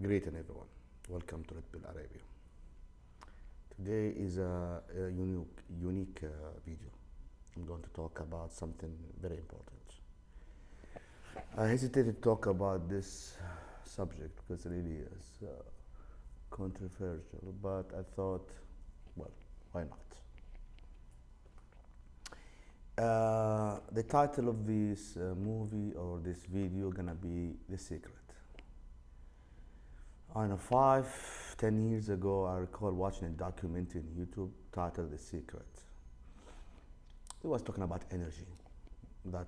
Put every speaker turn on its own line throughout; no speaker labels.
Greeting everyone. Welcome to RedPill Arabia. Today is a unique video. I'm going to talk about something very important. I hesitate to talk about this subject because it really is controversial, but I thought, well, why not? The title of this movie or this video gonna be The Secret. I don't know, 5, 10 years ago, I recall watching a documentary on YouTube titled The Secret. It was talking about energy. That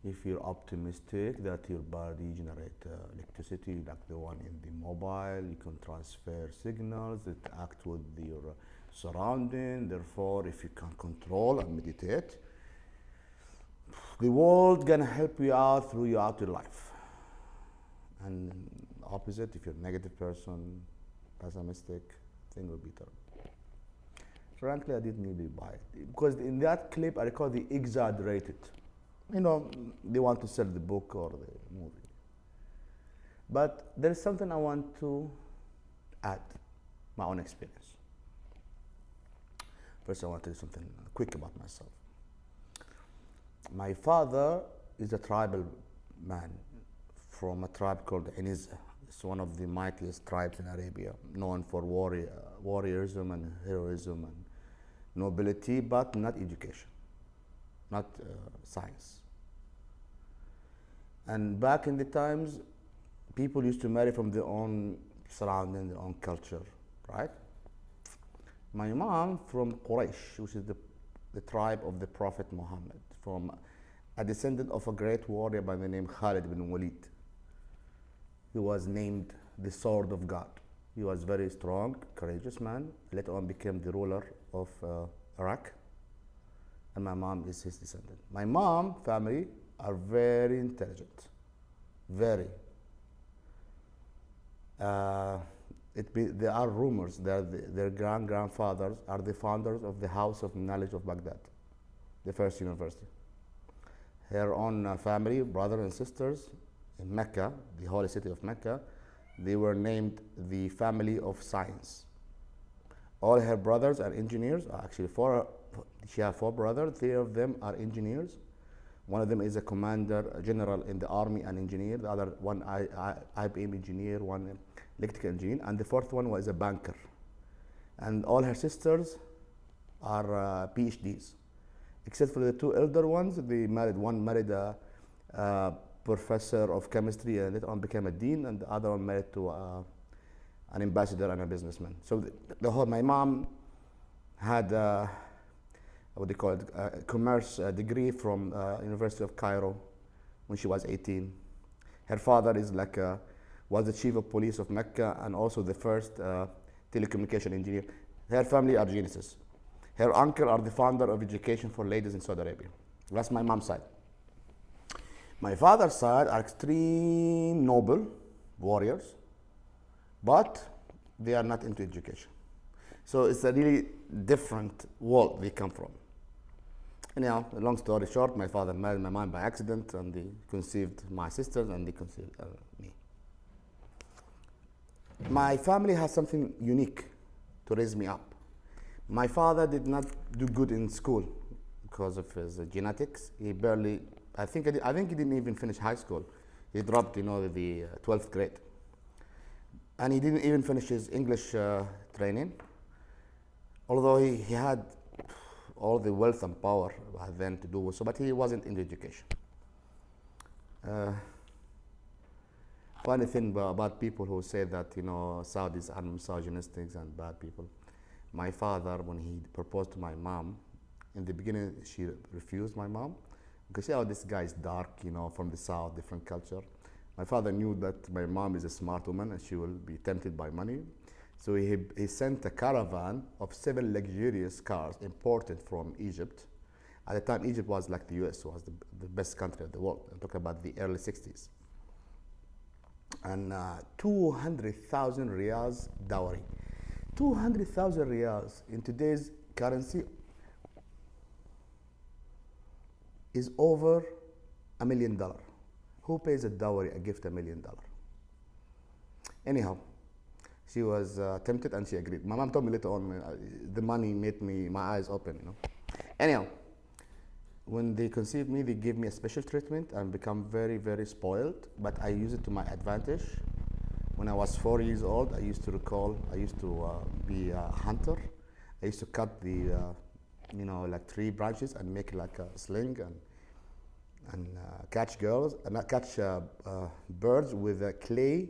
if you're optimistic that your body generate electricity like the one in the mobile, you can transfer signals that act with your surrounding. Therefore, if you can control and meditate, the world gonna help you out throughout your life. And opposite, if you're a negative person, pessimistic, thing will be terrible. Frankly, I didn't really buy it because in that clip, I recall they exaggerated. They want to sell the book or the movie. But there's something I want to add, my own experience. First, I want to tell you something quick about myself. My father is a tribal man from a tribe called Eniza. It's one of the mightiest tribes in Arabia, known for warriorism and heroism and nobility, but not education, not science. And back in the times, people used to marry from their own surrounding, their own culture, right? My mom from Quraysh, which is the tribe of the Prophet Muhammad, from a descendant of a great warrior by the name Khalid bin Walid. He was named the Sword of God. He was very strong, courageous man. Later on became the ruler of Iraq. And my mom is his descendant. My mom family are very intelligent. Very. There are rumors that their grandfathers are the founders of the House of Knowledge of Baghdad, the first university. Her own family, brothers and sisters, in Mecca, the holy city of Mecca, they were named the family of science. All her brothers are engineers. Actually, she has 4 brothers. 3 of them are engineers. One of them is a commander, a general in the army, an engineer. The other one, IBM engineer, one electrical engineer, and the 4th one was a banker. And all her sisters are PhDs, except for the 2 elder ones. They married. One married a professor of chemistry and later on became a dean, and the other one married to an ambassador and a businessman. So my mom had what they call it, a commerce degree from University of Cairo when she was 18. Her father is was the chief of police of Mecca and also the first telecommunication engineer. Her family are geniuses. Her uncle are the founder of education for ladies in Saudi Arabia. That's my mom's side. My father's side are extreme noble warriors, but they are not into education. So it's a really different world they come from. Anyhow, long story short, my father married my mom by accident, and they conceived my sisters, and they conceived me. My family has something unique to raise me up. My father did not do good in school because of his genetics. He barely, I think he didn't even finish high school. He dropped, the 12th grade. And he didn't even finish his English training, although he had all the wealth and power then to do so, but he wasn't in education. Funny thing about people who say that, Saudis are misogynistic and bad people. My father, when he proposed to my mom, in the beginning she refused my mom because this guy is dark, from the south, different culture. My father knew that my mom is a smart woman and she will be tempted by money. So he sent a caravan of 7 luxurious cars imported from Egypt. At the time, Egypt was like the US, was the best country of the world. I'm talking about the early 60s. And 200,000 riyals dowry. 200,000 riyals in today's currency is over $1 million. Who pays a dowry, a gift $1 million? Anyhow, she was tempted and she agreed. My mom told me later on, the money made me my eyes open, you know. Anyhow, when they conceived me, they gave me a special treatment and become very, very spoiled. But I use it to my advantage. When I was 4 years old, I used to be a hunter. I used to cut the, like tree branches and make like a sling and catch girls and catch birds with clay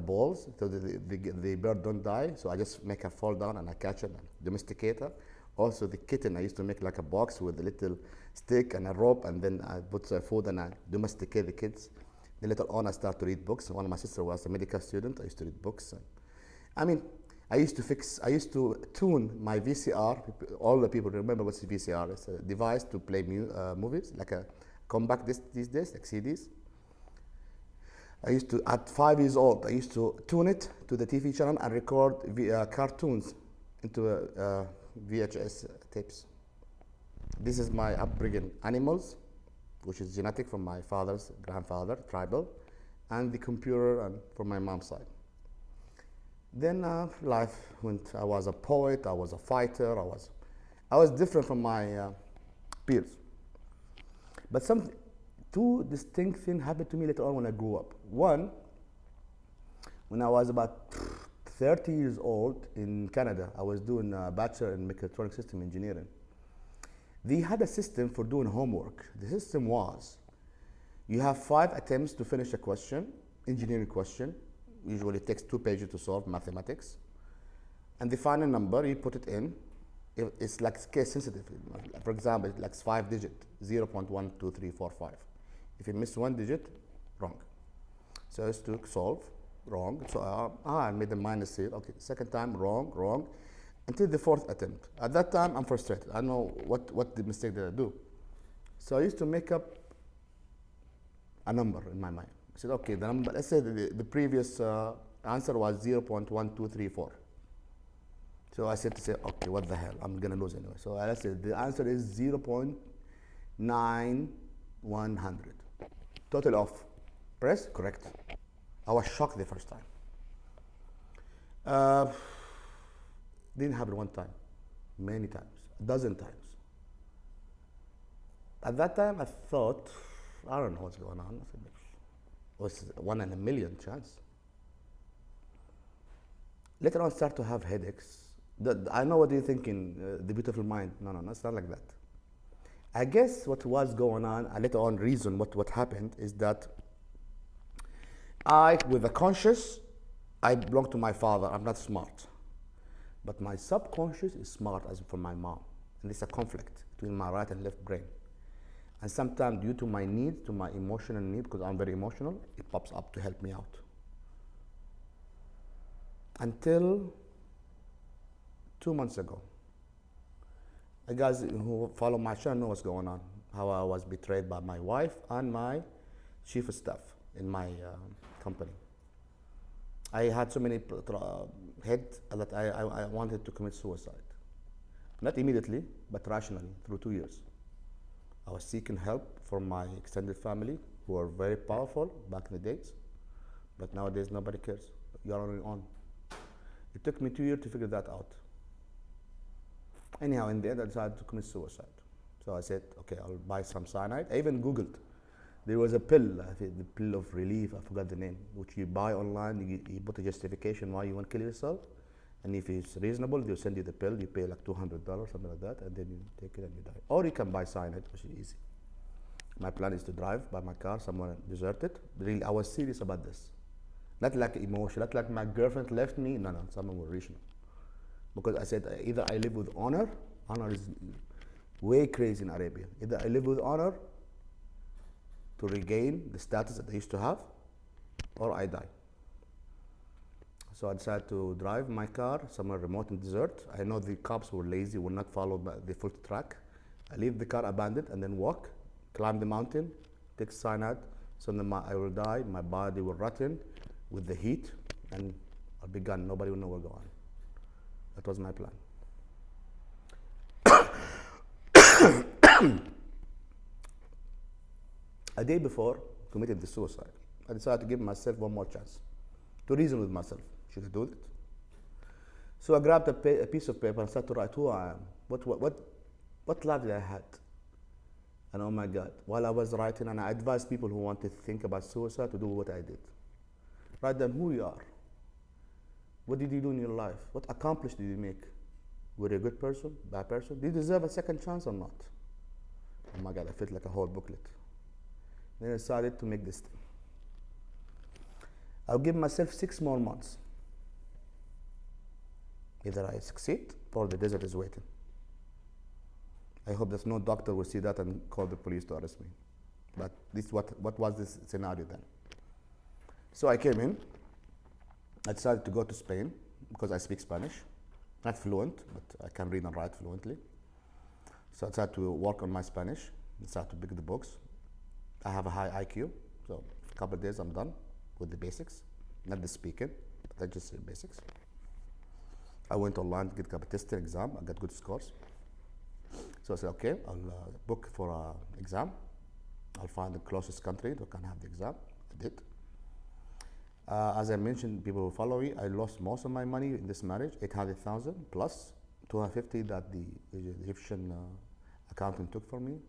balls so the bird don't die. So I just make her fall down and I catch it and domesticate her. Also the kitten, I used to make like a box with a little stick and a rope, and then I put food and I domesticate the kids. Then later on I started to read books. One of my sister was a medical student. I used to read books. I mean, I used to tune my VCR. All the people remember what's VCR. It's a device to play movies, like a compact disc these days, like CDs. At 5 years old, I used to tune it to the TV channel and record cartoons into VHS tapes. This is my upbringing. Animals, which is genetic from my father's grandfather, tribal, and the computer and from my mom's side. Then life went. I was a poet. I was a fighter. I was different from my peers. But two distinct things happened to me later on when I grew up. One, when I was about 30 years old in Canada, I was doing a bachelor in mechatronic system engineering. They had a system for doing homework. The system was, you have 5 attempts to finish a question, engineering question. Usually it takes 2 pages to solve mathematics. And the final number, you put it in. It's like case sensitive. For example, it's like 5 digit, 0.12345. If you miss 1 digit, wrong. So it's to solve, wrong. So I made a minus here. Okay, second time, wrong. Until the 4th attempt. At that time, I'm frustrated. I know what the mistake did I do. So I used to make up a number in my mind. I said, okay, the number, let's say the previous answer was 0.1234. So I said okay, what the hell? I'm gonna lose anyway. So let's say the answer is 0.9100. Total off. Press, correct. I was shocked the first time. Didn't happen one time, many times, a dozen times. At that time, I thought, I don't know what's going on. It was 1 in a million chance. Later on, I start to have headaches. I know what you're thinking, the beautiful mind. No, it's not like that. I guess what was going on, I later on reason what happened is that with the conscious, I belong to my father. I'm not smart. But my subconscious is smart as for my mom. And it's a conflict between my right and left brain. And sometimes due to my need, to my emotional need, because I'm very emotional, it pops up to help me out. Until 2 months ago. You guys who follow my channel know what's going on. How I was betrayed by my wife and my chief of staff in my company. I had so many heads that I wanted to commit suicide. Not immediately, but rationally, through 2 years. I was seeking help from my extended family, who are very powerful back in the days. But nowadays, nobody cares. You're on your own. It took me 2 years to figure that out. Anyhow, in the end, I decided to commit suicide. So I said, okay, I'll buy some cyanide. I even Googled. There was a pill, the pill of relief, I forgot the name, which you buy online, you put a justification why you want to kill yourself. And if it's reasonable, they'll send you the pill, you pay like $200, something like that, and then you take it and you die. Or you can buy cyanide, which is easy. My plan is to drive by my car somewhere deserted. Really, I was serious about this. Not like emotion, not like my girlfriend left me, no, something more rational. Because I said, either I live with honor is way crazy in Arabia. Either I live with honor to regain the status that I used to have, or I die. So I decided to drive my car somewhere remote and desert. I know the cops were lazy, would not follow the full track. I leave the car abandoned and then walk, climb the mountain, take cyanide, so then I will die, my body will rotten with the heat, and I'll be gone, nobody will know where I'm going. That was my plan. A day before committing the suicide, I decided to give myself one more chance. to reason with myself. Should I do it? So I grabbed a piece of paper and started to write who I am, what life did I had, and oh my God, while I was writing, and I advised people who want to think about suicide to do what I did. Write down who you are. What did you do in your life? What accomplishment did you make? Were you a good person, bad person? Do you deserve a second chance or not? Oh my God, I felt like a whole booklet. Then I decided to make this thing. I'll give myself 6 more months. Either I succeed or the desert is waiting. I hope that no doctor will see that and call the police to arrest me. But this what was this scenario then? So I came in. I decided to go to Spain because I speak Spanish. Not fluent, but I can read and write fluently. So I decided to work on my Spanish. I decided to pick the books. I have a high IQ, so a couple of days I'm done with the basics. Not the speaking, but I just the basics. I went online to get a testing exam. I got good scores. So I said, okay, I'll book for an exam. I'll find the closest country that can have the exam. I did. As I mentioned, people who follow me, I lost most of my money in this marriage, 800,000 plus 250 that the Egyptian accountant took from me.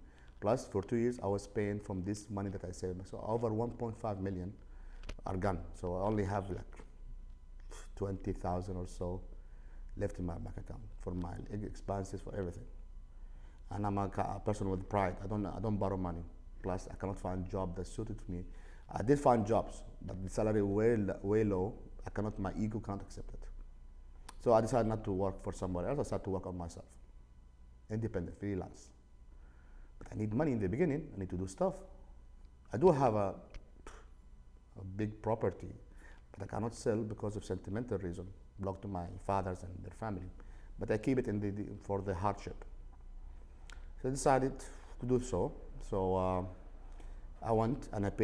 Plus, for 2 years, I was paying from this money that I saved. So over 1.5 million are gone. So I only have like 20,000 or so left in my bank account for my expenses, for everything. And I'm a person with pride. I don't borrow money. Plus, I cannot find a job that suited me. I did find jobs, but the salary way low. My ego can't accept it. So I decided not to work for somebody else. I started to work on myself, independent, freelance. But I need money in the beginning. I need to do stuff. I do have a big property, but I cannot sell because of sentimental reason, belong to my fathers and their family. But I keep it for the hardship. So I decided to do so. So I went and I paid